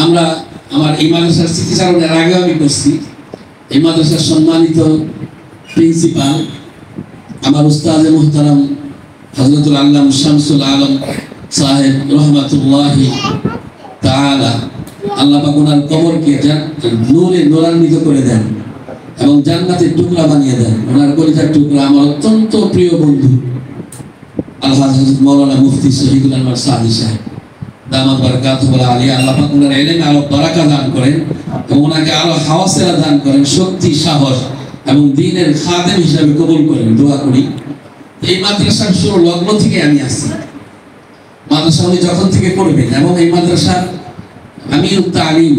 আমরা আমার এই মাদ্রাসার স্মৃতিচারণের আগেও আমি করছি। এই মাদ্রাসার সম্মানিত প্রিন্সিপাল আমার উস্তাদ মুহতারাম হযরতুল আল্লামা শামসুল আলম সাহেব রহমাতুল্লাহি তাআলা, আল্লাহ পাক ওনার কবরকে নূরে নূরান্বিত করে দেন এবং জান্নাতের টুকরা বানিয়ে দেন। ওনার কলিজার টুকরা আমার অত্যন্ত প্রিয় বন্ধু আলহাজ হযরত মাওলানা মুফতি শহীদুল আনওয়ার সাদি সাহেব দামাত বারাকাতুহু আলিয়া, আল্লাহ পাক ওনার ইলমে আরো বারাকা দান করেন এবং ওনাকে আরো হাওয়াসেরা দান করেন, শক্তি সাহস এবং দ্বীনের খাদেম হিসেবে কবুল করেন। দোয়া করি। এই মাদ্রাসার শুরু লগ্ন থেকে আমি আসছি। মাদ্রাসা উনি যখন থেকে করবেন এবং এই মাদ্রাসার আমিরুত তালিম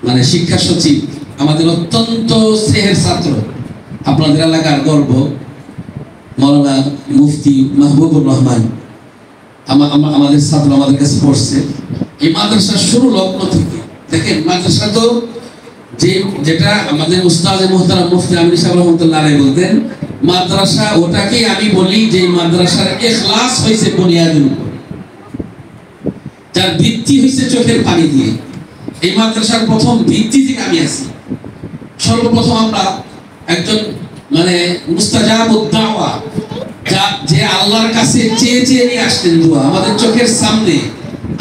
মানে শিক্ষা সচিব আমাদের অত্যন্ত স্নেহের ছাত্র, আপনাদের এলাকার গর্ব মাওলানা মুফতি মাহবুবুর রহমান আমাদের ছাত্র আমাদের কাছে পড়ছে। এই মাদ্রাসার শুরু লগ্ন থেকে দেখেন, মাদ্রাসা তো যেটা আমাদের উস্তাদ মুহতারাম মুফতি আমির সাহেব রহমাতুল্লাহ আলাইহি বলতেন, মাদ্রাসা ওটাকে আমি বলি যে মাদ্রাসার ইখলাস হয়েছে বুনিয়াদের উপর, যার ভিত্তি হয়েছে চোখের পানি দিয়ে। এই মাদ্রাসার প্রথম ভিত্তি থেকে আমি আছি। সর্বপ্রথম আমরা একজন মানে মুস্তাজাবুদ দাওয়া, যে আল্লাহর কাছে চেয়ে চেয়ে নিয়ে আসতেন দোয়া, আমাদের চোখের সামনে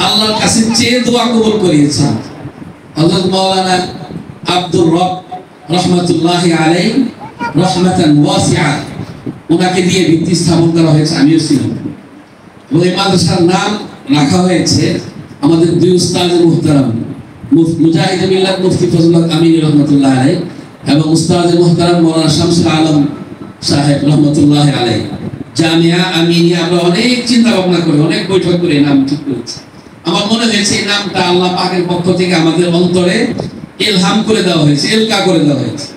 আল্লাহর কাছে চেয়ে দোয়া কবুল করিয়েছেন হযরত মাওলানা আব্দুর রব রহমাতুল্লাহি আলাইহি রহমাতান ওয়াসিআ, ওনাকে দিয়ে ভিত্তি স্থাপন করা হয়েছে। আমিও ছিলাম। এই মাদ্রাসার নাম রাখা হয়েছে আমাদের দুই উস্তাদ মুহতারাম মুজাহিদ মিল্লাত মুফতি ফজলুল হক আমিনী রহমাতুল্লাহ আলাইহি এবং উস্তাদ মুহতারাম মাওলানা শামসুল আলম সাহেব রহমাতুল্লাহ আলাইহি। জামিয়া আমিনিয়া আমরা অনেক চিন্তা ভাবনা করে অনেক বৈঠক করে নাম ঠিক করেছি। আমার মনে হয়েছে এই নামটা আল্লাহ পাকের পক্ষ থেকে আমাদের অন্তরে ইলহাম করে দেওয়া হয়েছে, এলকা করে দেওয়া হয়েছে।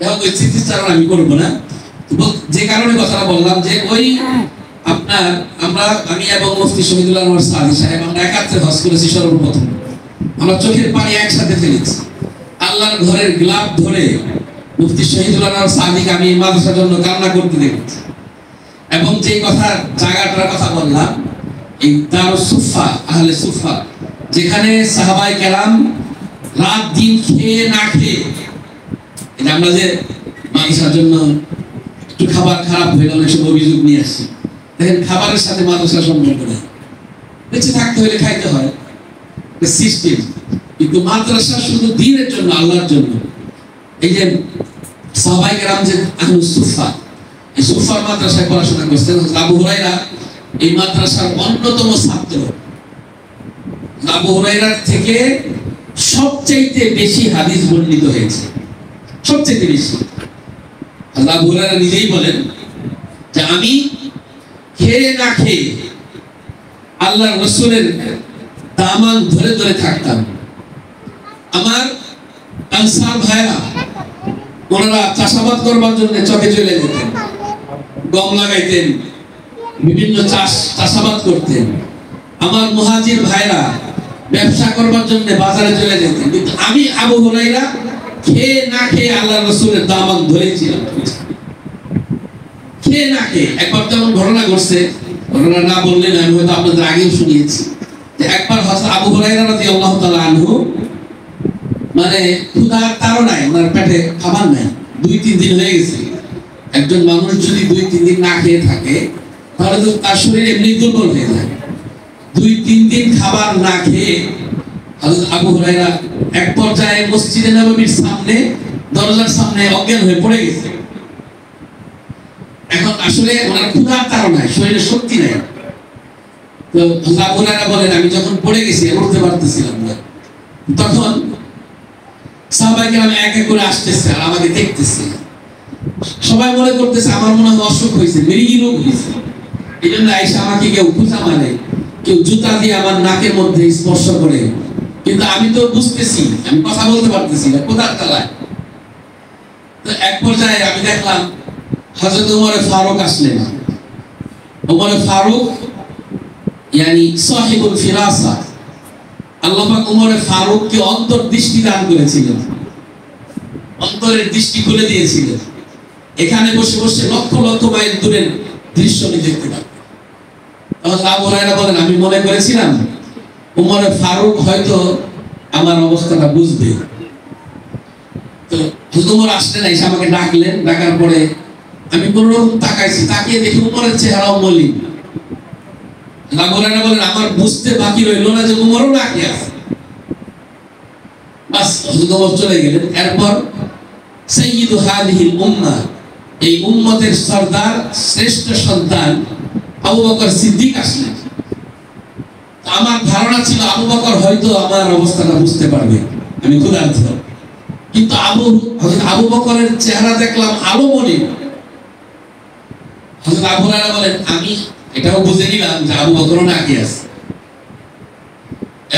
এখন ওই স্মৃতিচারণ আমি করবো না, যে কারণে কথাটা বললাম যে ওই আপনার আমি এবং মুফতি শহীদুল আনওয়ার সাদি সাহেব আমরা একাত্রে হজ করেছি। সর্বপ্রথম আমরা চোখের পানি একসাথে ফেলেছি। আল্লাহর ঘরের গ্লাভ ধরে মুফতি শহীদুল আনওয়ার সাদিকে আমি মাদ্রাসার জন্য কান্না করতে দেখেছি। এবং যে জায়গাটার কথা বললাম, এই দারুস সুফা আহলে সুফা, যেখানে সাহাবায়ে কেরাম রাত দিন খেয়ে না খেয়ে, আমরা যে মাদ্রাসার জন্য একটু খাবার খারাপ হয়ে গেল এসব অভিযোগ নিয়ে আসছি, দেখেন খাবারের সাথে মাদ্রাসার সম্পর্ক নেই। বেঁচে থাকতে হলে খাইতে হয়, সিস্টেম। কিন্তু মাদ্রাসা শুধু দ্বীনের জন্য, আল্লাহর জন্য। এই যে সাহাবায়ে কেরাম যে আহলুস সুফা, এই সুফার মাদ্রাসায় পড়াশোনা করতেন। আবু হুরায়রা এই মাদ্রাসার অন্যতম ছাত্র। আবু হুরায়রার থেকে সবচেয়ে বেশি হাদিস বর্ণিত হয়েছে, সবচেয়ে বেশি। আবু হুরায়রা নিজেই বলেন যে আমি খেয়ে না খেয়ে আল্লাহর রাসূলের দামান ধরে ধরে থাকতাম। আমার আনসার ভাইরা ওনারা চাষাবাদ করবার জন্য চকে চলে যেতেন, গম লাগাইতেন, বিভিন্ন চাষাবাদ করতেন। আমার মুহাজির ভাইরা ব্যবসা করবার জন্য বাজারে চলে যেতেন। কিন্তু আমি আবু হুরায়রা খেয়ে না খেয়ে আল্লাহর রাসূলের দামান ধরেছিলাম, খেয়ে না খেয়ে। একবার যেমন ঘটনা ঘটছে, ঘটনা না বললে না, আমি হয়তো আপনাদের আগেও শুনিয়েছি যে একবার হযরত আবু হুরায়রা রাদিয়াল্লাহু তাআলা আনহু মানে ক্ষুধার তাড়নায় ওনার পেটে খাবার নাই, 2-3 দিন হয়ে গেছে। একজন মানুষ যদি 2-3 দিন না খেয়ে থাকে তাহলে তো তার শরীর এমনি দুর্বল হয়ে যায়। 2-3 দিন খাবার না খেয়ে হযরত আবু হুরায়রা এক পর্যায়ে মসজিদে নববীর সামনে দরজার সামনে অজ্ঞান হয়ে পড়ে গেছে। এখন আসলে ওনার ক্ষুধার তাড়নায় শরীরে শক্তি নাই। তো আবু হুরায়রা বলেন আমি যখন পড়ে গেছি উঠতে পারতেছিলাম না, তখন সাহাবায়ে কেরাম এক এক করে আসতেছে আর আমাকে দেখতেছে। সবাই মনে করতেছে আমার মনে হয় অসুখ হয়েছে, মৃগী রোগ হয়েছে। এই জন্য আয়েশা আমাকে কেউ খোঁচা মারে, কেউ জুতা দিয়ে আমার নাকের মধ্যে স্পর্শ করে। কিন্তু আমি তো বুঝতেছি, আমি কথা বলতে পারতেছি না, কোথার তালায়। তো এক পর্যায়ে আমি দেখলাম হযরত ওমর ফারুক আসলেন। ওমর ফারুক ইয়ানি সাহিবুল ফিরাসা, আল্লাহ পাক ওমর ফারুককে অন্তর্দৃষ্টি দান করেছিলেন, অন্তরের দৃষ্টি খুলে দিয়েছিলেন। এখানে বসে বসে লক্ষ লক্ষ মাইল দূরের দৃশ্য আমি দেখতে পাই। তখন আবু হুরায়রা বলেন আমি মনে করেছিলাম উমরে ফারুক হয়তো আমার অবস্থাটা বুঝবে। তো উমর আসলেন, এসে আমাকে ডাকলেন, ডাকার পরে আমি কোনোরকম তাকাইছি, তাকিয়ে দেখি উমরের চেহারাও মলিন। বলেন আমার বুঝতে বাকি রইল না যে উমরও ডাকে আছে। বাস হযরত ওমর চলে গেলেন। এরপর সাইয়্যিদু হাদিহিল উম্মাহ, এই উম্মতের সরদার, শ্রেষ্ঠ সন্তান আবু বকর সিদ্দিক আসলেন। আমার ধারণা ছিল আবু বকর হয়তো আমার অবস্থাটা বুঝতে পারবে, আমি ক্ষুধার্ত। কিন্তু আবু বকরের চেহারা দেখলাম আলো মলিন। হযরত আবু হুরায়রা বলেন আমি এটাও বুঝে নিলাম যে আবু বকরও নাকি আছে।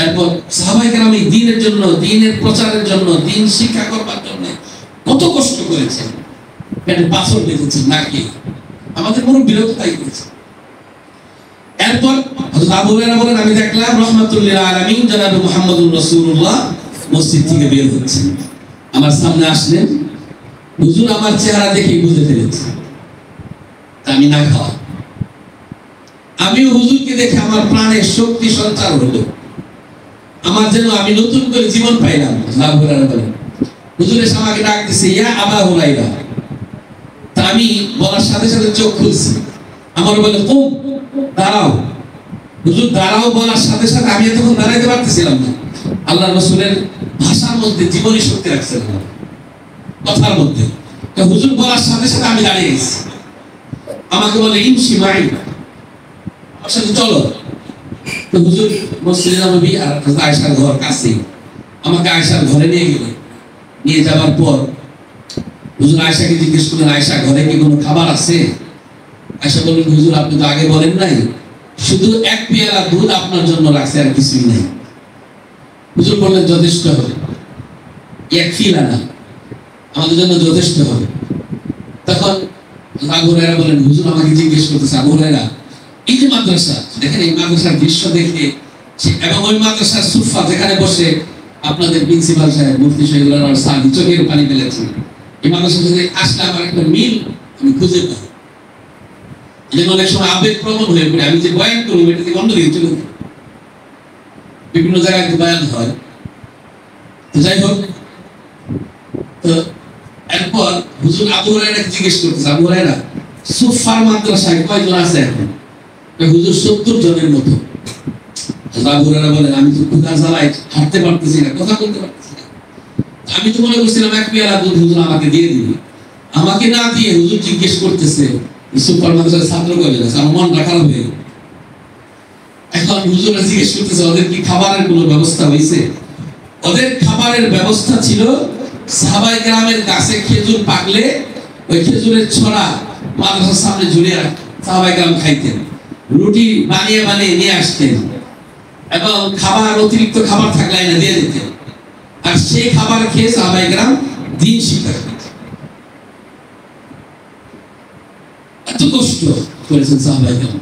এরপর সাহাবায়ে কেরাম এই দ্বীনের জন্য, দ্বীনের প্রচারের জন্য, দ্বীন শিক্ষা করবার জন্য কত কষ্ট করেছেন, পেটে পাথর বেঁধেছেন নাকি। আমাদের কোনো বিরক্ত তাই করেছে। এরপর হযরত আবু হুরায়রা বলেন আমি দেখলাম রাহমাতুল লিল আলামিন জনাব মুহাম্মদুর রাসূলুল্লাহ মসজিদ থেকে বের হচ্ছেন। আমার সামনে আসলেন। হুজুর আমার চেহারা দেখে বুঝে ফেলেছে আমি না খাওয়া। আমিও হুজুরকে দেখে আমার প্রাণের শক্তি সঞ্চার হলো, আমার যেন আমি নতুন করে জীবন পাইলাম। আবু হুরায়রা বলেন হুজুর এসে আমাকে ডাক দিছে, ইয়া আবা হুরায়রা। তা আমি বলার সাথে সাথে চোখ খুলছি। আমার বলে কুম, দাঁড়াও। হুজুর দাঁড়াও বলার সাথে সাথে আমি তখন দাঁড়াইতে পারতেছিলাম না। আল্লাহ রাসূলের ভাষার মধ্যে জীবনী শক্তি রাখছেন, কথার মধ্যে। হুজুর বলার সাথে সাথে আমি দাঁড়িয়ে গেছি। আমাকে বলে ইমশি মাই, আমার সাথে চলো। তো হুজুর মসজিদে নববী আর আয়েশার ঘর কাছে, আমাকে আয়েশার ঘরে নিয়ে গেলেন। নিয়ে যাওয়ার পর হুজুর আয়েশাকে জিজ্ঞেস করলেন, আয়েশা ঘরে কি কোনো খাবার আছে? আয়েশা বললেন হুজুর আপনি তো আগে বলেন নাই, শুধু এক পেয়ালা দুধ আপনার জন্য রাখছে, আর কিছুই নাই। হুজুর বললেন যথেষ্ট হবে, এক ফিলানা আমাদের জন্য যথেষ্ট হবে। তখন আবু হুরায়রা বলেন হুজুর আমাকে জিজ্ঞেস করতেছে, আবু হুরায়রা এই যে মাদ্রাসা, দেখেন এই মাদ্রাসার দৃশ্য দেখে এবং ওই মাদ্রাসার সুফা যেখানে বসে আপনাদের প্রিন্সিপাল সাহেব, মুফতি সাহেবরা সাহেব চোখের পানি ফেলেছেন, এই মাদ্রাসা থেকে আসলে আমার একটা মিল আমি খুঁজে পাই। যেমন অনেক সময় আবেগ প্রবণ হয়ে পড়ে, আমি যে বয়ান করবো এটা থেকে অন্যদিকে চলে যাই, বিভিন্ন জায়গায় বয়ান হয়। তো যাই হোক, তো এরপর হুজুর আবু হুরায়রাকে জিজ্ঞেস করতেছে, আবু হুরায়রা সুফার মাদ্রাসায় কয়জন আছে এখন? হুজুর 70 জনের মতো। আবু হুরায়রা বলেন আমি তো ক্ষুধার জ্বালায় হাঁটতে পারতেছি না, কথা বলতে পারতেছি না। আমি তো মনে করছিলাম এক পেয়ালা দুধ হুজুর আমাকে দিয়ে দিবে। আমাকে না দিয়ে হুজুর জিজ্ঞেস করতেছে সুফার মাদ্রাসার ছাত্র কয়জন আছে? আমার মনটা খারাপ হয়ে গেল। এখন হুজুরা জিজ্ঞেস করতেছে ওদের কি খাবারের কোনো ব্যবস্থা হয়েছে? ওদের খাবারের ব্যবস্থা ছিল সাহাবায়ে কেরামের গাছে খেজুর পাকলে ওই খেজুরের ছড়া মাদ্রাসার সামনে ঝুলিয়ে সাহাবায়ে কেরাম খাইতেন, রুটি বানিয়ে বানিয়ে নিয়ে আসতেন, এবং খাবার অতিরিক্ত খাবার থাকলে না দিয়ে দিতেন। আর সেই খাবার খেয়ে সাহাবায়ে কেরাম দ্বীন শিক্ষা করতেন। এত কষ্ট করেছেন সাহাবায়ে কেরাম।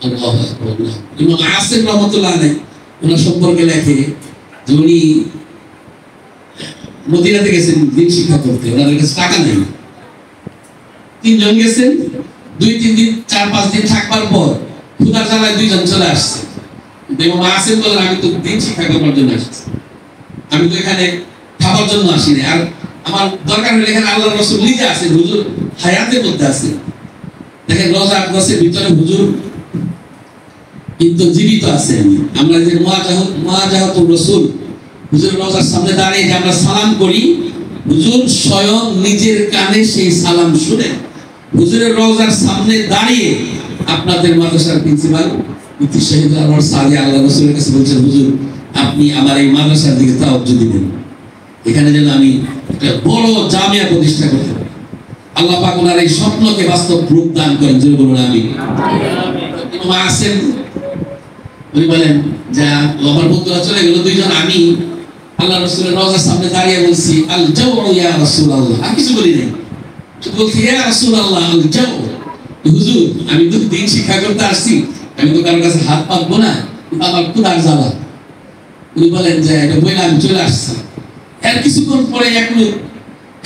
আল্লাহু আকবার। ইমাম আসিফ রাহমাতুল্লাহ আলাইহি ওনার সম্পর্কে লেখে যে উনি মদিনাতে গেছেন দ্বীন শিক্ষা করতে, ওনাদের কাছে টাকা নেই। 3 জন গেছেন, 2-3 দিন 4-5 দিন থাকবার পর ক্ষুধার জ্বালায় 2 জন চলে আসছে। ইমাম আসিফ বলেন আমি তো দ্বীন শিক্ষা করবার জন্য আসছি, আমি তো এখানে খাবার জন্য আসিনি। আর আমার দরকার হলে এখানে আল্লাহর রাসূল নিজে আছেন, হুজুর হায়াতের মধ্যে আছেন। দেখেন রোজা আকবাসের ভিতরে হুজুর কিন্তু জীবিত আছেন। আমরা যে মুআজাহাতুর রাসূল হুজুরের রওজার সামনে দাঁড়িয়ে যে আমরা সালাম করি, হুজুর স্বয়ং নিজের কানে সেই সালাম শুনে হুজুরের রওজার সামনে দাঁড়িয়ে আপনাদের মাদ্রাসার প্রিন্সিপাল মুফতি শহীদ আনোয়ার সাদি আল্লাহ রাসূলের কাছে বলছেন হুজুর আপনি আমার এই মাদ্রাসার দিকে তাওজ্জু দিবেন, এখানে যেন আমি একটা বড় জামিয়া প্রতিষ্ঠা করতে পারি। আল্লাহ পাক ওনার এই স্বপ্নকে বাস্তব রূপ দান করেন, জোরে বলুন আমিন। ইমাম আসিফ উনি বলেন যে আমার বন্ধুরা চলে গেল 2 জন, আমি আল্লাহ রাসূলের রওজার সামনে দাঁড়িয়ে বলছি আল জাউ ইয়া রাসূলুল্লাহ, আর কিছু বলি নাই, শুধু বলছি ইয়া রাসূলুল্লাহ আল জাউ। হুজুর আমি তো দ্বীন শিক্ষা করতে আসছি, আমি তো কারোর কাছে হাত পাতবো না, কিন্তু আমার ক্ষুধার জ্বালা। উনি বলেন যে এটা বইলে আমি চলে আসছি। এর কিছুক্ষণ পরে এক লোক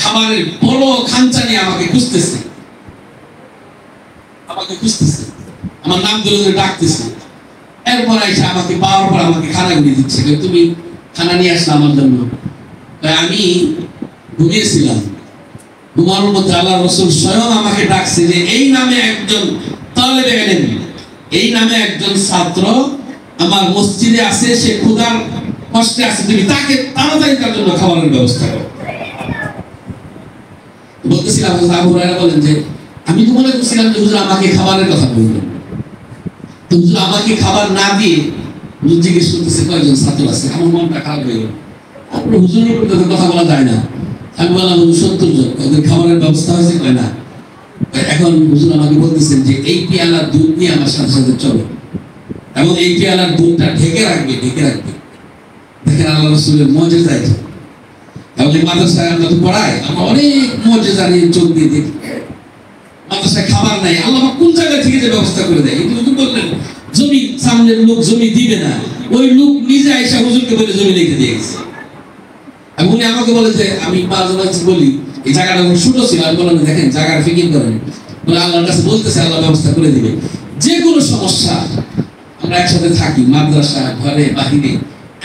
খাবারের বড় খাঞ্চা নিয়ে আমাকে খুঁজতেছে, আমার নাম ধরে ডাকতেছে। এরপর এসে আমাকে পাওয়ার পর আমাকে খানা গুলি দিচ্ছে, তুমি খানা নিয়ে আসলে আমার জন্য। আমি ঘুমিয়েছিলাম, ঘুমানোর মধ্যে আল্লাহ রাসূল স্বয়ং আমাকে ডাকছে যে এই নামে একজন তালেবে ইলম, এই নামে একজন ছাত্র আমার মসজিদে আছে, সে ক্ষুধার কষ্টে আছে, তুমি তাকে তাড়াতাড়ি তার জন্য খাবারের ব্যবস্থা করো। বলতেছিলাম, আবু হুরায়রা বলেন যে আমি তো মনে করছিলাম যে হুজুর আমাকে খাবারের কথা বলবেন, তো হুজুর আমাকে খাবার না দিয়ে হুজুর জিজ্ঞেস করতেছে কয়জন ছাত্র আছে। আমার মনটা খারাপ হয়ে গেল, তারপরে হুজুরের উপর তো কথা বলা যায় না। আমি বললাম হুজুর 70 জন, ওদের খাবারের ব্যবস্থা হয়েছে কয় না। এখন হুজুর আমাকে বলতেছেন যে এই পেয়ালার দুধ নিয়ে আমার সাথে সাথে চলো, এবং এই পেয়ালার দুধটা ঢেকে রাখবে, ঢেকে রাখবে। দেখেন আল্লাহ রাসূলের মুজিজা এটা। এবং এই মাদ্রাসায় আমরা তো পড়াই, আমরা অনেক মুজিজা নিয়ে চোখ দিয়ে দেখি। মাদ্রাসায় খাবার নাই, আল্লাহ কোন জায়গা থেকে যে ব্যবস্থা করে দেয়। কিন্তু হুজুর বললেন জমি, সামনের লোক জমি দিবে না, ওই লোক নিজে আইসা হুজুরকে বলে জমি রেখে দিয়ে গেছে। এবং উনি আমাকে বলে যে আমি মাঝে মাঝে বলি এই জায়গাটা ছোট ছিল, আমি বললাম দেখেন জায়গার ফিকির করেন, বলে আল্লাহর কাছে বলতেছে আল্লাহ ব্যবস্থা করে দিবে। যে কোনো সমস্যা, আমরা একসাথে থাকি মাদ্রাসা ঘরে বাহিরে,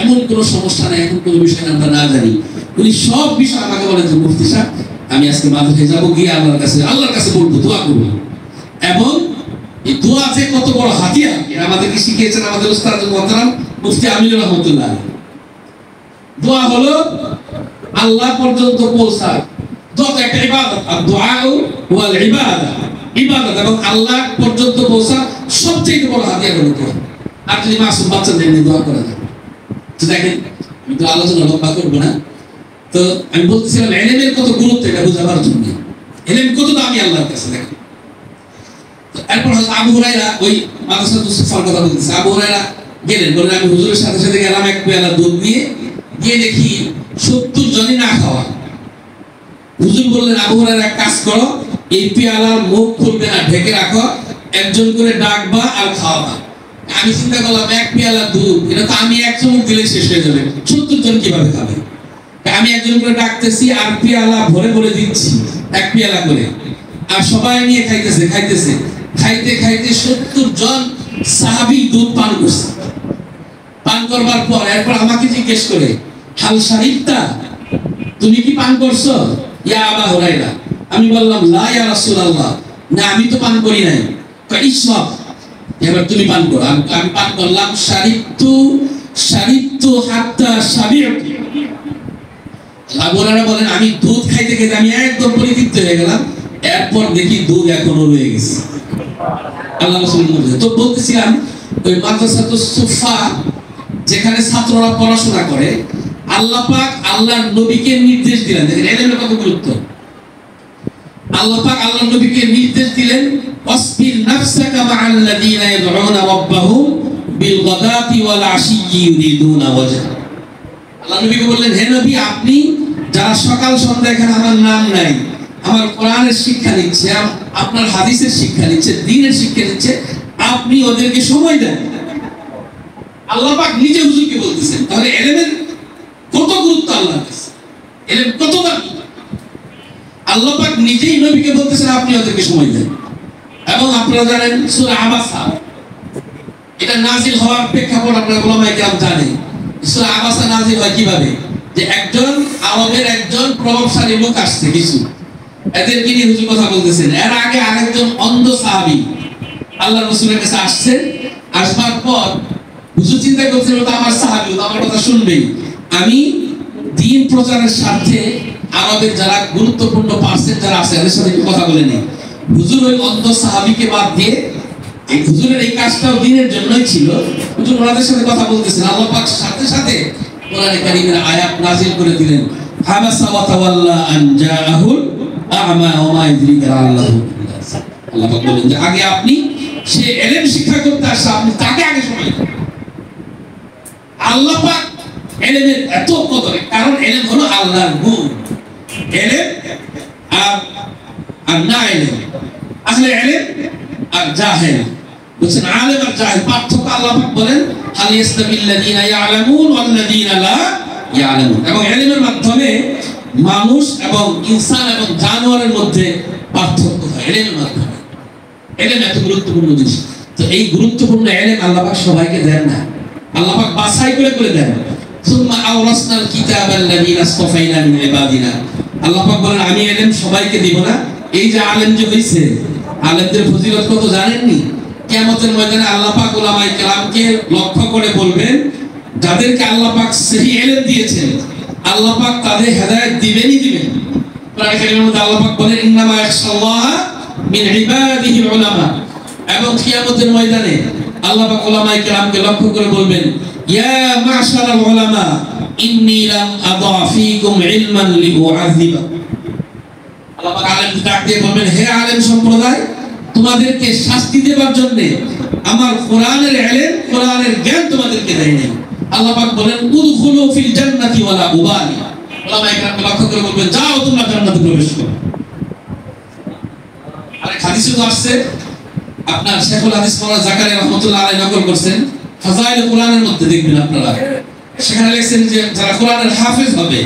এমন কোনো সমস্যা নেই, এমন কোনো বিষয় আমরা না জানি। উনি সব বিষয় আমাকে বলেন যে মুফতি সাহেব আমি আজকে মাদ্রাসায় যাবো, গিয়ে আল্লাহর কাছে বলবো, দোয়া করবো। এবং এই দোয়া যে কত বড় হাতিয়ার আমাদেরকে শিখিয়েছেন আমাদের উস্তাদ মুহতারাম মুফতি আমিনুর রহমতুল্লাহ। দোয়া হলো আল্লাহ পর্যন্ত পৌঁছা, দোয়া একটা ইবাদত, আর দোয়া ওয়াল ইবাদা, ইবাদত এবং আল্লাহ পর্যন্ত পৌঁছা সবচেয়ে বড় হাতিয়ার হলো দোয়া। আর যদি মাসুম বাচ্চাদের নিয়ে দোয়া করা যায়, তো দেখেন আমি তো আলোচনা লম্বা করবো না। তো আমি বলতেছিলাম ইলমের কত গুরুত্ব এটা বোঝাবার জন্য, ইলম কত দামি আল্লাহর কাছে। দেখেন এরপর আবু হুরায়রা ওই মাদ্রাসাতুস সুফার কথা বলতেছে, আবু হুরায়রা গেলেন, বললেন আমি হুজুরের সাথে সাথে গেলাম এক পেয়ালা দুধ নিয়ে, গিয়ে দেখি 70 জনই না খাওয়া। হুজুর বললেন আবু হুরায়রা এক কাজ করো, এই পেয়ালার মুখ খুলবে না, ঢেকে রাখো, একজন করে ডাকবা আর খাওয়াবা। আমি চিন্তা করলাম এক পেয়ালা দুধ, এটা তো আমি এক চুমুক দিলে শেষ হয়ে যাবে, 70 জন কিভাবে খাবে। আমি একজন করে ডাকতেছি আর পেয়ালা ভরে ভরে দিচ্ছি, এক পেয়ালা করে, আর সবাই নিয়ে খাইতেছে খাইতেছে, খাইতে খাইতে 70 জন সাহাবী দুধ পান করছে। পান করবার পর এরপর আমাকে জিজ্ঞেস করে হাল শারিবতা, তুমি কি পান করছো ইয়া আবা হুরায়রা? আমি বললাম লা ইয়া রাসূলুল্লাহ, না আমি তো পান করি নাই। ইসমাত, এবার তুমি পান করো। আমি পান করলাম, শারিবতু হাত্তা শাবি'তু। আবু হুরায়রা বলেন আমি দুধ খাইতে খাইতে আমি একদম পরিতৃপ্ত হয়ে গেলাম, এরপর দেখি দুধ এখনো রয়ে গেছে। আল্লাহ রাসূলের মুজিজা। তো বলতেছিলাম ওই মাদ্রাসাতুস সুফা যেখানে ছাত্ররা পড়াশোনা করে, আল্লাহ পাক আল্লাহর নবীকে নির্দেশ দিলেন, দেখেন ইলমের কত গুরুত্ব। আল্লাহ পাক আল্লাহর নবীকে নির্দেশ দিলেন ওয়াসবির নাফসাকা মা'আল্লাযীনা ইয়াদউনা রাব্বাহুম বিল গাদাতি ওয়াল আশিয়্যি ইউরিদুনা ওয়াজহা। আল্লাহ নবীকে বললেন হে নবী, আপনি যারা সকাল সন্ধ্যা এখানে আমার নাম নাই, আমার কোরআনের শিক্ষা নিচ্ছে, আপনার হাদিসের শিক্ষা নিচ্ছে, দ্বীনের শিক্ষা নিচ্ছে, আপনি ওদেরকে সময় দেন। আল্লাহ পাক নিজে হুজুরকে বলতেছেন। তাহলে ইলমের কত গুরুত্ব আল্লাহর কাছে, ইলম কত দামি। আল্লাহ পাক নিজেই নবীকে বলতেছেন আপনি ওদেরকে সময় দেন। এবং আপনারা জানেন সূরা আবাসা, এটা নাযিল হওয়ার প্রেক্ষাপট আপনারা উলামায়ে কেরাম জানেন। সূরা আবাসা নাযিল হয় কিভাবে, যে একজন আরবের একজন প্রভাবশালী লোক আসছে, কিছু এদেরকে নিয়ে হুজুর কথা বলতেছেন। এর আগে আরেকজন অন্ধ সাহাবী আল্লাহ রাসূলের কাছে আসছেন। আসবার পর হুজুর চিন্তা করছেন ওটা আমার সাহাবী, ও আমার কথা শুনবেই, আমি দ্বীন প্রচারের স্বার্থে আরবের যারা গুরুত্বপূর্ণ পার্সন যারা আছে এদের সাথে কথা বলে নেই। হুজুর ওই অন্ধ সাহাবীকে বাদ দিয়ে, এই হুজুরের এই কাজটাও দ্বীনের জন্যই ছিল, হুজুর ওনাদের সাথে কথা বলতেছেন। আল্লাহ পাক সাথে সাথে কোরআনে কারীমের আয়াত নাযিল করে দিলেন, হাবাসা ওয়া তাওয়াল্লা আন জাআহুল আ'মা ওয়া মা ইদরিকা আল্লাহু। আল্লাহ পাক বলেন যে আগে আপনি সে ইলম শিক্ষা করতে আসছে, আপনি তাকে আগে সময় দেন। আল্লাহ পাক ইলমের এত কদর, কারণ ইলম হলো আল্লাহর গুণ। ইলম আর না ইলম, আসলে ইলম আর জাহেল, বুঝছেন, আলেম আর জাহেল পার্থক্য আল্লাহ পাক বলেন হাল ইয়াস্তাবিল্লাযীনা ইয়ালামুন ওয়াল্লাযীনা লা ইয়ালামুন। এবং ইলমের মাধ্যমে মানুষ এবং ইনসান এবং জানোয়ারের মধ্যে পার্থক্য হয় ইলমের মাধ্যমে। ইলম এত গুরুত্বপূর্ণ জিনিস। তো এই গুরুত্বপূর্ণ ইলম আল্লাহ পাক সবাইকে দেন না, আল্লাহ পাক বাছাই করে করে দেন। সুম্মা আওরাসনাল কিতাবাল্লাযীনা ইসতাফাইনা মিন ইবাদিনা, আল্লাহ পাক বলেন আমি ইলম সবাইকে দিব না। এই যে আলেম যে হইছে, আলেমদের ফজিলত কত জানেননি? কিয়ামতের ময়দানে আল্লাহ পাক উলামায়ে কেরামকে লক্ষ্য করে বলবেন, যাদেরকে আল্লাহ পাক সহি ইলম দিয়েছেন আল্লাহ পাক তাদের হেদায়েত দিবেনই দিবেন। কোরআন কারীমের মধ্যে আল্লাহ পাক বলেন ইন্নামা ইয়াখশাল্লাহা মিন ইবাদিহিল উলামা। এবং কিয়ামতের ময়দানে আল্লাহ পাক উলামায়ে কেরামকে লক্ষ্য করে বলবেন ইয়া মা'শারাল উলামা ইন্নী লাম আদা ফীকুম ইলমান লিউআযিবা। আল্লাহ পাক আলেমদের ডাক দিয়ে বলবেন হে আলেম সম্প্রদায়, তোমাদেরকে শাস্তি দেবার জন্য আমার কোরআনের ইলম, কোরআনের জ্ঞান তোমাদেরকে দেই নাই। আল্লাহ পাক বলেন উদখুলু ফিল জান্নাতি ওয়ালা উবালি। উলামায়ে কেরামকে লক্ষ্য করে বলবেন যাও তোমরা জান্নাতে প্রবেশ করো। আরেক হাদিসে তো আসছে, আপনার শেখুল হাদিস মাওলানা জাকারিয়া রাহমাতুল্লাহ আলাইহি নকল করছেন ফাজাইল কোরআনের মধ্যে দেখবেন আপনারা, সেখানে লিখছেন যে যারা কোরআনের হাফেজ হবে,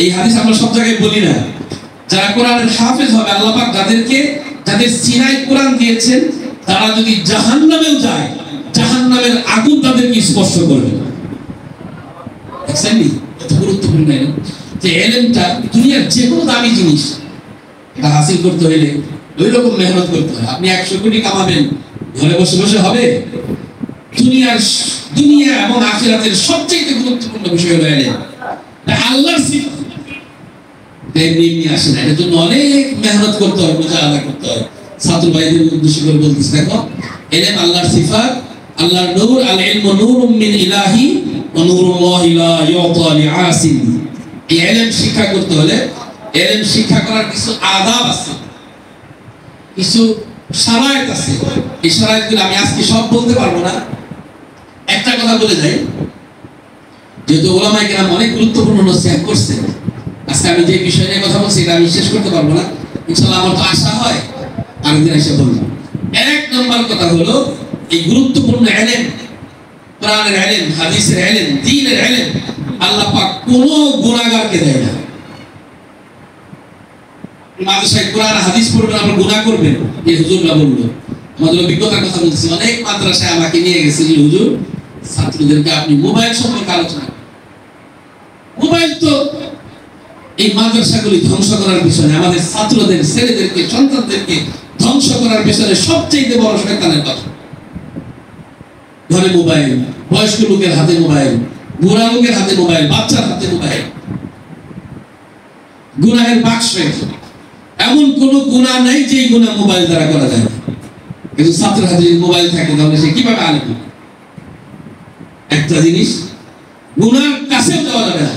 এই হাদিস আমরা সব জায়গায় বলি না, যারা কোরআনের হাফেজ হবে আল্লাহ পাক যাদের সিনায় কোরআন দিয়েছেন তারা যদি জাহান্নামেও যায় জাহান্নামের আগুন তাদেরকে স্পর্শ করবে। দেখছেন নি এত গুরুত্বপূর্ণ ইলম, যে ইলমটা দুনিয়ার যে কোনো দামি জিনিস এটা হাসিল করতে হলে ওই রকম মেহনত করতে হয়। আপনি 100 কোটি কামাবেন ঘরে বসে বসে হবে? দুনিয়া এবং আখিরাতের সবচেয়ে গুরুত্বপূর্ণ বিষয় হলো ইলম। আল্লাহর সিফাত এমনি আসে না, এর জন্য অনেক মেহনত করতে হয়, মুজাহাদা করতে হয়। ছাত্র ভাইদের উদ্দেশ্য করে বলতেছি, দেখো ইলম আল্লাহর সিফাত, আল্লাহর নূর, আল ইলমু নূরুম মিন ইলাহি ওয়া নূরুল্লাহি লা ইউতা লিআসিন। এই ইলম শিক্ষা করতে হলে ইলম শিক্ষা করার কিছু আদাব আছে, কিছু শারায়েত আছে। এই শারায়েতগুলো আমি আজকে সব বলতে পারবো না, একটা কথা বলে যাই, যেহেতু উলামায়ে কেরাম অনেক গুরুত্বপূর্ণ নসিহত করছেন, আজকে আমি যে বিষয় নিয়ে কথা বলছি এটা আমি শেষ করতে পারবো না, ইনশাআল্লাহ আমার তো আশা হয় আরেকদিন এসে বলবো। এক নম্বর কথা হলো এই গুরুত্বপূর্ণ ইলম, কোরআনের ইলম, হাদিসের ইলম, দ্বীনের ইলম আল্লাহ পাক কোনো গুনাহগারকে দেয় না। মাদ্রাসায় কোরআন হাদিস পড়বেন আবার গুনাহ করবেন, এই হুজুররা বললো, আমাদের অভিজ্ঞতার কথা বলছি, অনেক মাদ্রাসায় আমাকে নিয়ে গেছে যে হুজুর ছাত্রদেরকে আপনি মোবাইল সম্পর্কে আলোচনা করেন। মোবাইল তো এই মাদ্রাসাগুলি ধ্বংস করার পিছনে, আমাদের ছাত্রদের, ছেলেদেরকে, সন্তানদেরকে ধ্বংস করার পিছনে সবচেয়ে বড় শয়তানের কথা। ঘরে মোবাইল, বয়স্ক লোকের হাতে মোবাইল, বুড়া লোকের হাতে মোবাইল, বাচ্চার হাতে মোবাইল, গুনাহের বাক্স। এমন কোন গুনাহ নাই যে গুনাহ মোবাইল দ্বারা করা যায় না, কিন্তু ছাত্রের হাতে যদি মোবাইল থাকে তাহলে সে কিভাবে আলেম হবে? একটা জিনিস গুনার কাছেও যাওয়া যাবে না,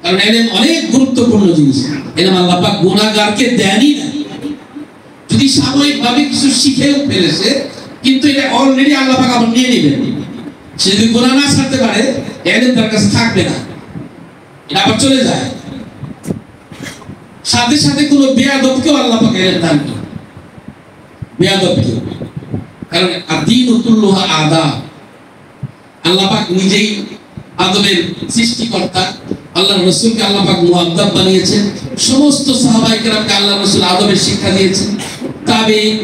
কারণ ইলম অনেক গুরুত্বপূর্ণ জিনিস। ইলম আল্লাহ পাক গুনাহগারকে দেনই না। যদি সাময়িকভাবে কিছু শিখেও ফেলেছে, কিন্তু এটা অলরেডি আল্লাহ পাক আবার নিয়ে নেবেন। সে যদি গুনাহ না ছাড়তে পারে ইলম তার কাছে থাকবে না, এটা আবার চলে যায়। সাথে সাথে কোনো বেয়াদবকেও আল্লাহ পাক ইলম দান করেন, বেয়াদবকে, কারণ আদ-দীনু কুল্লুহু আদাব। আল্লাহ পাক নিজেই আদবের সৃষ্টিকর্তা, আল্লাহর রাসূলকে আল্লাহ পাক মুআদ্দাব বানিয়েছেন, সমস্ত সাহাবায়ে কেরামকে আল্লাহর রাসূল আদবের শিক্ষা দিয়েছেন, তাবেঈন,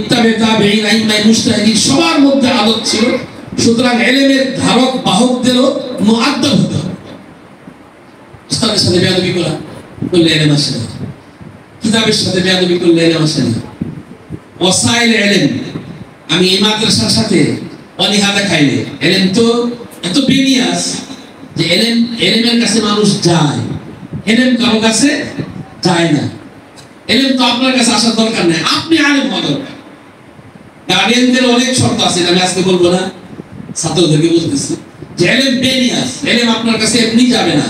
তাবেঈন, আইম্মায়ে মুজতাহিদিন সবার মধ্যে আদব ছিল। সুতরাং ইলমের ধারক বাহকদেরও মুআদ্দাব হতে হবে। উস্তাদের সাথে বেয়াদবি করলে ইলম আসে না, কিতাবের সাথে বেয়াদবি করলে ইলম আসে না। ওয়াসাইল ইলম, আমি এই মাদ্রাসার সাথে অনীহা দেখাইলে ইলম তো এত বেনিয়াস যে ইলমের কাছে মানুষ যায়, ইলম কারো কাছে যায় না। ইলম তো আপনার কাছে আসার দরকার নেই, আপনি আলেম হওয়া দরকার। গার্ডিয়ানদের অনেক শর্ত আছে, আমি আজকে বলবো না, ছাত্রদেরকে বলতেছি যে ইলম বেনিয়াস, ইলম আপনার কাছে এমনি যাবে না।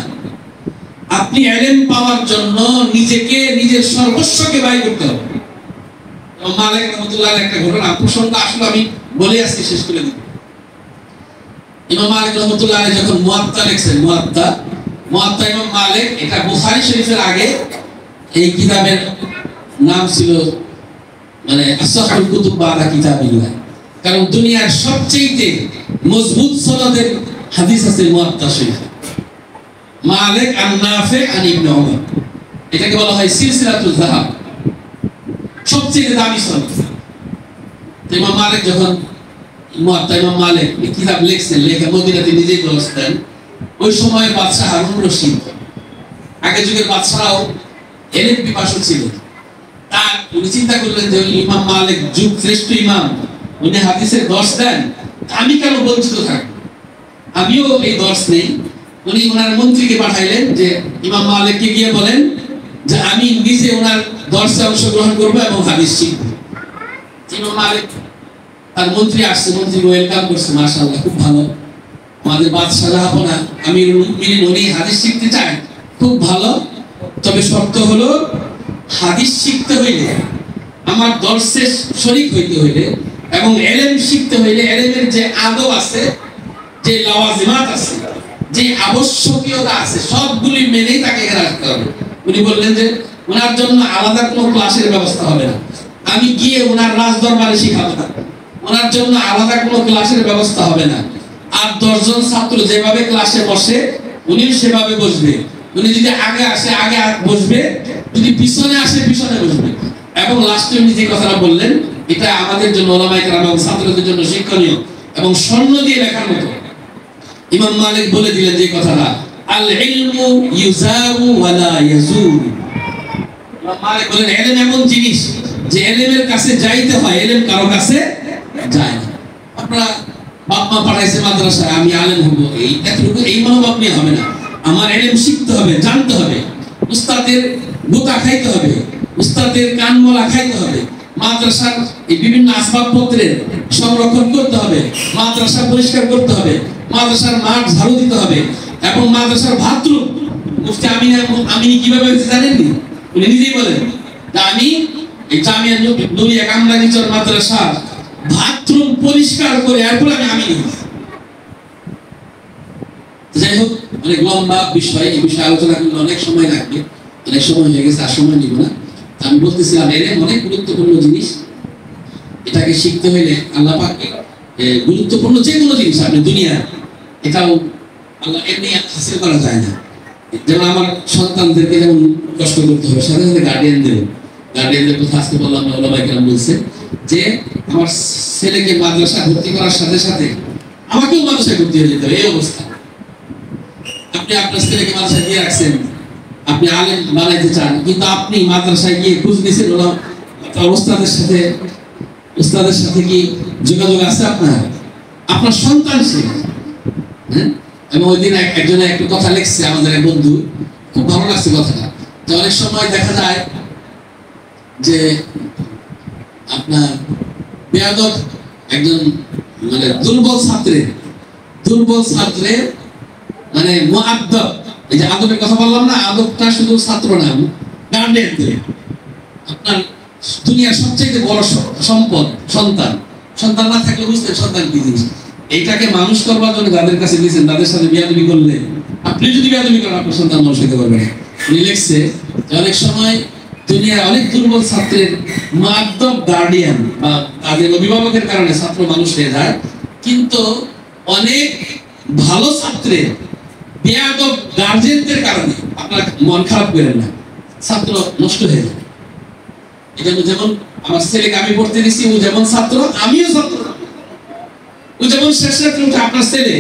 আপনি ইলম পাওয়ার জন্য নিজেকে, নিজের সর্বস্বকে ব্যয় করতে হবে। মালিক রাহমাতুল্লাহ একটা ঘটনা প্রসঙ্গ আসলে আমি বলে আজকে শেষ করে দিব। ইমাম মালিক রাহমাতুল্লাহ যখন মুয়াত্তা লিখছেন, মুয়াত্তা ইমাম মালিক, এটা বুখারী শরীফের আগে এই কিতাবের নাম ছিল মানে আসহাহুল কুতুব বাদা কিতাবিল্লাহ, কারণ দুনিয়ার সবচেয়ে মজবুত সনদের হাদিস আছে মুয়াত্তা শরীফ। মালিক আন নাফি আন ইবনে উমর, এটাকে বলা হয় সিলসিলাতুল যাহাব, সবচেয়ে দামি সনদ। ইমাম মালিক যখন মুয়াত্তা ইমাম মালিক এই কিতাব লিখছেন, লেখা মদিনাতে নিজেই দরস দেন। ওই সময় বাদশাহ হারুন রশিদ, আগের যুগের বাদশাহরাও এলেম পিপাসু ছিল। তা উনি চিন্তা করলেন যে ইমাম মালিক যুগ শ্রেষ্ঠ ইমাম, উনি হাদিসের দর্শ দেন, আমি কেন বঞ্চিত থাকবো, আমিও এই দর্শ নেই। উনি ওনার মন্ত্রীকে পাঠাইলেন যে ইমাম মালিককে গিয়ে বলেন যে আমি নিজে ওনার দর্শে অংশগ্রহণ করবো এবং হাদিস শিখবো। ইমাম মালিক তার মন্ত্রী আসছে, মন্ত্রী ওয়েলকাম করছে, মাশাআল্লাহ খুব ভালো, আমাদের বাদশাহ জাহাপনা আমিরুল মুমিনিন উনি হাদিস শিখতে চায়, খুব ভালো, তবে শর্ত হলো হাদিস শিখতে হইলে আমার দর্শে শরীক হইতে হইলে এবং এলেম শিখতে হইলে এলেমের যে আদব আছে, যে লাওয়াজিমাত আছে, যে আবশ্যকীয়তা আছে, সবগুলি মেনেই তাকে এখানে আসতে হবে। উনি বললেন যে ওনার জন্য আলাদা কোনো ক্লাসের ব্যবস্থা হবে না, আমি গিয়ে ওনার রাজ দরবারে শিখাবো না, ওনার জন্য আলাদা কোনো ক্লাসের ব্যবস্থা হবে না। আর 10 জন ছাত্র যেভাবে ক্লাসে বসে উনিও সেভাবে বসবে, উনি যদি আগে আসে আগে বসবে, যদি পিছনে আসে পিছনে বসবে। এবং লাস্টে উনি যে কথাটা বললেন এটা আমাদের জন্য ওলামায়ে কেরাম এবং ছাত্রদের জন্য শিক্ষণীয় এবং স্বর্ণ দিয়ে লেখার মতো। ইমাম মালিক বলে দিলেন যে কথাটা, আল ইলমু ইউজারু ওয়ালা ইয়াজুর। ইমাম মালিক বলেন ইলম এমন জিনিস যে ইলমের কাছে যাইতে হয়, ইলম কারো কাছে যায় না। আপনারা বাপ মা পড়াইছে মাদ্রাসায়, আমি আলেম হব, এই এতটুকু এই মনোভাব নিয়ে হবে না। আমার ইলম শিখতে হবে, জানতে হবে, উস্তাদের গোতা খাইতে হবে, উস্তাদের কানমলা খাইতে হবে, মাদ্রাসার এই বিভিন্ন আসবাবপত্রের সংরক্ষণ করতে হবে, মাদ্রাসা পরিষ্কার করতে হবে, মাদ্রাসার মাঠ ঝাড়ু দিতে হবে এবং মাদ্রাসার বাথরুম, মুফতি আমিনী কিভাবে হয়েছে জানেননি? উনি নিজেই বলেন যে আমি এই জামিয়া নূরিয়া কামরাঙ্গীচর মাদ্রাসার বাথরুম পরিষ্কার করে এরপর আমি আমিনী হয়েছি। যাই হোক, অনেক লম্বা বিষয়, এই বিষয়ে আলোচনা করলে অনেক সময় লাগবে, অনেক সময় হয়ে গেছে, আর সময় নিব না। আমি বলতেছিলাম এলেম অনেক গুরুত্বপূর্ণ জিনিস, এটাকে শিখতে হইলে আল্লাহ পাক গুরুত্বপূর্ণ যে কোনো জিনিস আপনি দুনিয়া, এটাও আল্লাহ এমনি হাসিল করা যায় না। যেমন আমার সন্তানদেরকে যেমন কষ্ট করতে হবে, সাথে সাথে গার্ডিয়ানদের কথা আজকে বললাম, ওলামায়ে কেরাম বলছে যে আমার ছেলেকে মাদ্রাসা ভর্তি করার সাথে সাথে আমাকেও মাদ্রাসায় ভর্তি হয়ে যেতে হবে, এই অবস্থা। আপনি আপনার ছেলেকে মাদ্রাসায় দিয়ে রাখছেন, আপনি আলেম বানাইতে চান, কিন্তু আপনি মাদ্রাসায় গিয়ে খোঁজ নিয়েছেন উস্তাদের সাথে কি যোগাযোগ আছে আপনার? আপনার সন্তান সে। এবং ওই দিন একজনে একটু কথা লিখছে, আমাদের এক বন্ধু, খুব ভালো লাগছে কথাটা, যে অনেক সময় দেখা যায় যে আপনার বেয়াদব একজন মানে দুর্বল ছাত্রের মানে মুআদ্দাব, এই যে আদবের কথা বললাম না, আদবটা শুধু ছাত্র না, গার্ডিয়ানদের। আপনার দুনিয়ার সবচেয়ে বড় সম্পদ সন্তান না থাকলে বুঝতেন সন্তান কি জিনিস। এইটাকে মানুষ করবার জন্য যাদের কাছে দিয়েছেন তাদের সাথে বিয়াদবি করলে, আপনি যদি বিয়াদবি করেন আপনার সন্তান মানুষ হতে পারবে না। উনি লিখছে যে অনেক সময় দুনিয়ার অনেক দুর্বল ছাত্রের মুআদ্দাব গার্ডিয়ান বা তাদের অভিভাবকের কারণে ছাত্র মানুষ হয়ে যায়, কিন্তু অনেক ভালো ছাত্রের বেয়াদব গার্জিয়ানদের কারণে আপনারা মন খারাপ করেন না, ছাত্র নষ্ট হয়ে যায়। এটা যেমন আমার ছেলেকে আমি পড়তে দিচ্ছি, ও যেমন ছাত্র আমিও ছাত্র। ও যেমন শেষ রাত্রে উঠে, আপনার ছেলে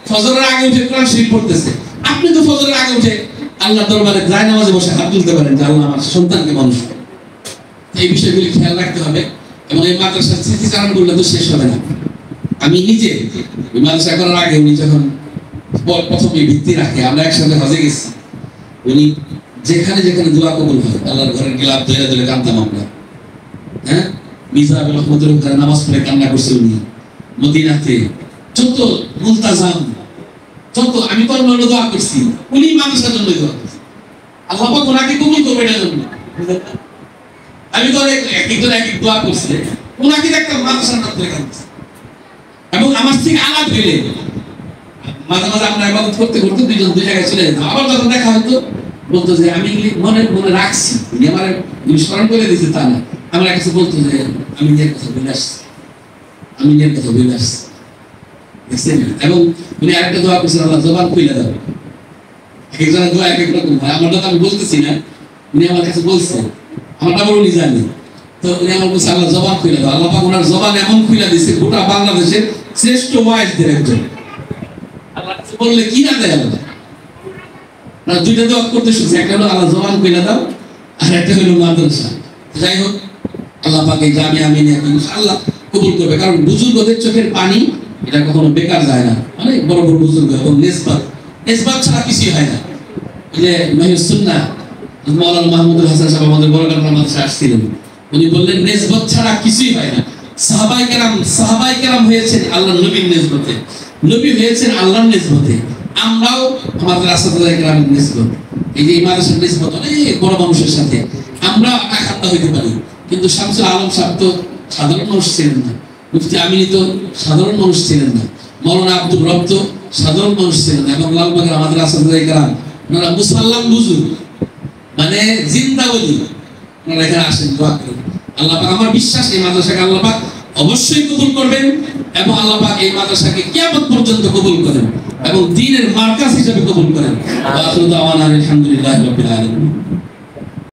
ফজরের আগে উঠে কোরআন শরীফ পড়তেছে, আপনি তো ফজরের আগে উঠে আল্লাহর দরবারে যায় নামাজে বসে হাত তুলতে পারেন যে আল্লাহ আমার সন্তানকে মানুষ করে। এই বিষয়গুলি খেয়াল রাখতে হবে এবং এই মাদ্রাসার স্মৃতিচারণ করলে তো শেষ হবে না। আমি নিজে ওই মাদ্রাসা করার আগে উনি যখন প্রথমে ভিত্তি রাখে, আমরা একসাথে হজে গেছি, উনি যেখানে যেখানে দোয়া কবুল হয় আল্লাহর ঘরের গিলাপ ধরে ধরে কাঁদতাম আমরা। হ্যাঁ, মিজাব রহমতুল্লাহ ঘরে নামাজ পড়ে কান্না করছে উনি। মদিনাতে যত মুলতাজাম, যত আমি তো অন্য দোয়া করছি, উনি মানুষের জন্য দোয়া করছি, আল্লাহ পাক ওনাকে কবুল করবে এটার জন্য। আমি তো একজন এক দোয়া করছি, ওনাকে দেখতাম মানুষের নাম ধরে কাঁদছে। এবং আমার থেকে আলাদ হইলে মাঝে মাঝে আমরা ইবাদত করতে করতে দুইজন দুই জায়গায় চলে যেতাম, আবার যখন দেখা হতো বলতো যে আমি মনে মনে রাখছি, উনি আমার স্মরণ করে দিয়েছে তা না, আমার কাছে বলতো যে আমি নিজের কথা বলে আসছি, আমি নিজের কথা বলে আসছি, দেখছেন। এবং উনি আরেকটা দোয়া করছেন, আল্লাহ জবান খুলে দেবে। এক একজনের দোয়া এক এক রকম হয়, আমারটা তো আমি বলতেছি না, উনি আমার কাছে বলছেন, আমারটা বলে উনি জানি। তো উনি আমার বলছে আল্লাহ জবান খুলে দাও, আল্লাহ পাক ওনার জবান এমন খুলে দিয়েছে গোটা বাংলাদেশের শ্রেষ্ঠ ওয়াইজদের একজন। আল্লাহ বললে কি না দেয় আল্লাহ? না দুইটা দোয়া করতে শুনছি, একটা হলো আল্লাহ জবান কইলা দাও, আর একটা হলো মাদ্রাসা। যাই হোক, আল্লাহ পাক এই জামিয়া আমিনিয়া ইনশাআল্লাহ কবুল করবে, কারণ বুজুর্গদের চোখের পানি এটা কখনো বেকার যায় না। অনেক বড় বড় বুজুর্গ এবং নিসবাত ছাড়া কিছুই হয় না। এই যে মাহিউস সুন্নাহ মাওলানা মাহমুদুল হাসান সাহেব আমাদের বড়গাঁও মাদ্রাসায় আসছিলেন, উনি বললেন নিসবত ছাড়া কিছুই হয় না। সাহাবায়ে কেরাম হয়েছেন আল্লাহর নবীর নিসবতে, নবী হয়েছেন আল্লাহর নিসবতে, আমরাও আমাদের রাসূলুল্লাহ কেরামের নিসবত। এই যে মাদ্রাসার নিসবত অনেক বড় মানুষের সাথে আমরা একাত্ম হইতে পারি, কিন্তু শামসুল আলম সাহেব তো সাধারণ মানুষ ছিলেন না, মুফতি আমিনী তো সাধারণ মানুষ ছিলেন না, মাওলানা আব্দুর রব তো সাধারণ মানুষ ছিলেন না, এবং লালবাগের আমাদের রাসূলুল্লাহ কেরাম ওনারা মুসাল্লাম বুজুর্গ, মানে জিন্দা ওলি, ওনারা এখানে আসেন, দোয়া করেন। আল্লাহ পাক, আমার বিশ্বাস এই মাদ্রাসাকে আল্লাহ পাক অবশ্যই কবুল করবেন, এবং আল্লাহ পাক এই মাদ্রাসাকে কিয়ামত পর্যন্ত কবুল করেন এবং দ্বীনের মার্কাজ হিসেবে কবুল করেন। ওয়া আখিরু দাওয়ানা আলহামদুলিল্লাহি রাব্বিল আলামিন।